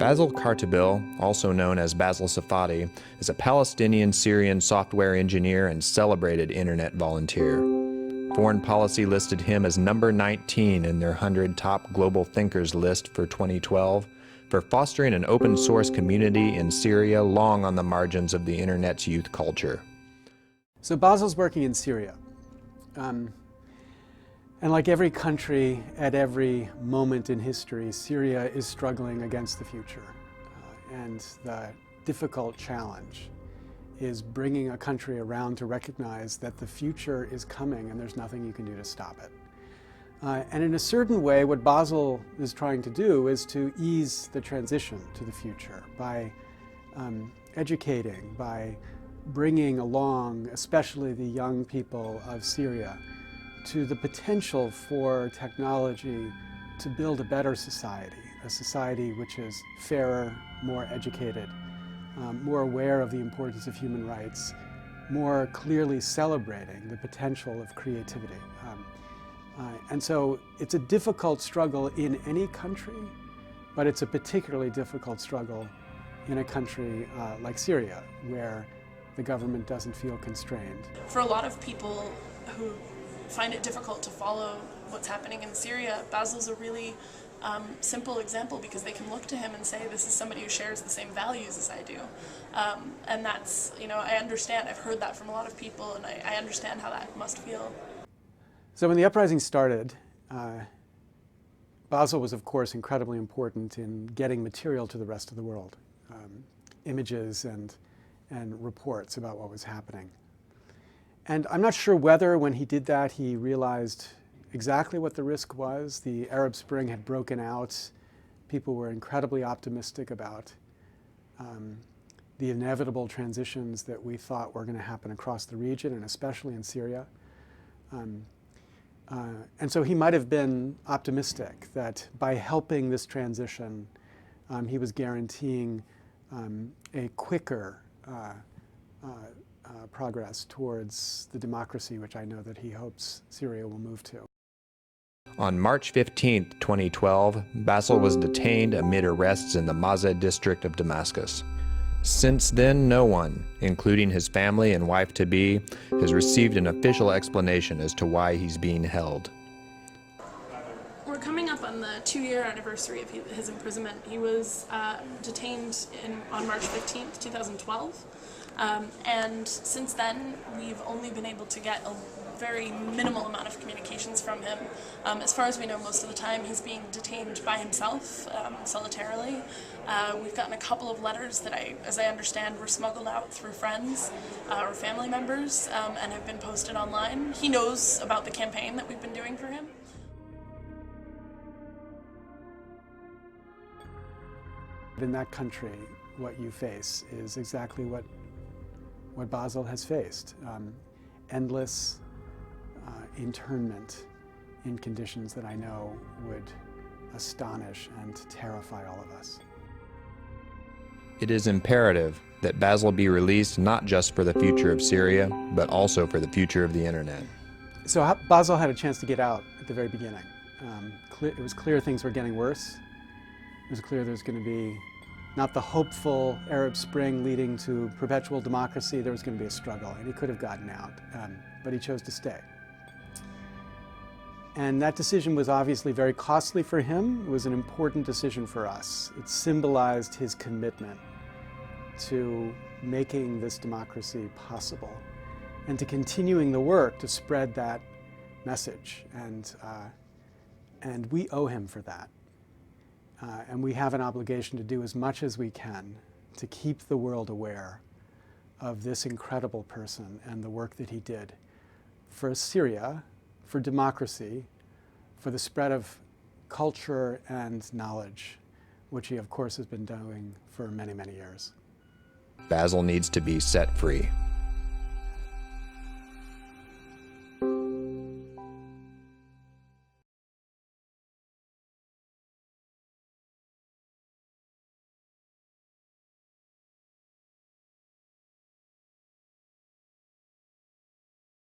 Bassel Khartabil, also known as Bassel Safadi, is a Palestinian-Syrian software engineer and celebrated internet volunteer. Foreign Policy listed him as number 19 in their 100 top global thinkers list for 2012 for fostering an open-source community in Syria long on the margins of the internet's youth culture. So Bassel's working in Syria. And like every country at every moment in history, Syria is struggling against the future. And the difficult challenge is bringing a country around to recognize that the future is coming and there's nothing you can do to stop it. And in a certain way, what Bassel is trying to do is to ease the transition to the future by educating, by bringing along, especially the young people of Syria, to the potential for technology to build a better society, a society which is fairer, more educated, more aware of the importance of human rights, more clearly celebrating the potential of creativity. And so it's a difficult struggle in any country, but it's a particularly difficult struggle in a country like Syria, where the government doesn't feel constrained. For a lot of people who find it difficult to follow what's happening in Syria, Bassel's a really simple example because they can look to him and say, this is somebody who shares the same values as I do. And that's, I understand, I've heard that from a lot of people, and I understand how that must feel. So when the uprising started, Bassel was, of course, incredibly important in getting material to the rest of the world, images and reports about what was happening. And I'm not sure whether, when he did that, he realized exactly what the risk was. The Arab Spring had broken out. People were incredibly optimistic about the inevitable transitions that we thought were going to happen across the region, and especially in Syria. And so he might have been optimistic that by helping this transition, he was guaranteeing a quicker progress towards the democracy which I know that he hopes Syria will move to. On March 15, 2012, Bassel was detained amid arrests in the Mazeh district of Damascus. Since then, no one, including his family and wife-to-be, has received an official explanation as to why he's being held. We're coming up on the 2-year anniversary of his imprisonment. He was detained on March 15th, 2012. And since then, we've only been able to get a very minimal amount of communications from him. As far as we know, most of the time he's being detained by himself, solitarily. We've gotten a couple of letters that, as I understand, were smuggled out through friends or family members and have been posted online. He knows about the campaign that we've been doing for him. In that country, what you face is exactly what Bassel has faced. Endless internment in conditions that I know would astonish and terrify all of us. It is imperative that Bassel be released not just for the future of Syria, but also for the future of the internet. So Bassel had a chance to get out at the very beginning. It was clear things were getting worse. It was clear there was going to be not the hopeful Arab Spring leading to perpetual democracy. There was going to be a struggle, and he could have gotten out, but he chose to stay. And that decision was obviously very costly for him. It was an important decision for us. It symbolized his commitment to making this democracy possible and to continuing the work to spread that message. And we owe him for that. And we have an obligation to do as much as we can to keep the world aware of this incredible person and the work that he did for Syria, for democracy, for the spread of culture and knowledge, which he, of course, has been doing for many, many years. Bassel needs to be set free.